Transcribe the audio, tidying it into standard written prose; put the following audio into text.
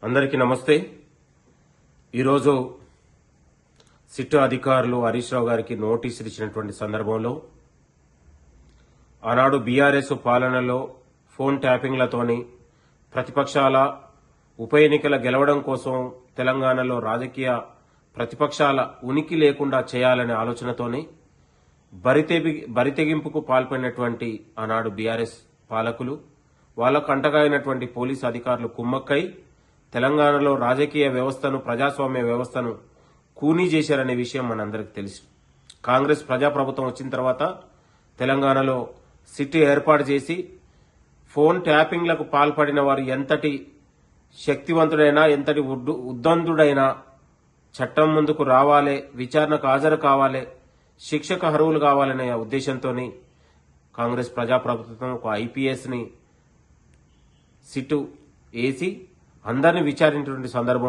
అందరికీ నమస్తే. ఈరోజు సిట్ అధికారులు హరీష్ రావు గారికి నోటీసులు ఇచ్చినటువంటి సందర్భంలో ఆనాడు బీఆర్ఎస్ పాలనలో ఫోన్ ట్యాపింగ్లతోని ప్రతిపక్షాల ఉప ఎన్నికల గెలవడం కోసం తెలంగాణలో రాజకీయ ప్రతిపక్షాల ఉనికి లేకుండా చేయాలనే ఆలోచనతోని బరితెగింపుకు పాల్పడినటువంటి ఆనాడు బీఆర్ఎస్ పాలకులు, వాళ్లకు అంటగాయినటువంటి పోలీసు అధికారులు కుమ్మక్కై తెలంగాణలో రాజకీయ వ్యవస్థను, ప్రజాస్వామ్య వ్యవస్థను కూనీ చేశారనే విషయం మనందరికీ తెలుసు. కాంగ్రెస్ ప్రజాప్రభుత్వం వచ్చిన తర్వాత తెలంగాణలో సిట్ ఏర్పాటు చేసి ఫోన్ ట్యాపింగ్లకు పాల్పడిన వారు ఎంతటి శక్తివంతుడైనా, ఎంతటి ఉద్దండుడైనా చట్టం ముందుకు రావాలి, విచారణకు హాజరు కావాలి, శిక్షకు అర్హులు కావాలనే ఉద్దేశంతో కాంగ్రెస్ ప్రజాప్రభుత్వం ఒక ఐపీఎస్ ని సిట్ వేసి అందరినీ విచారించినటువంటి సందర్భం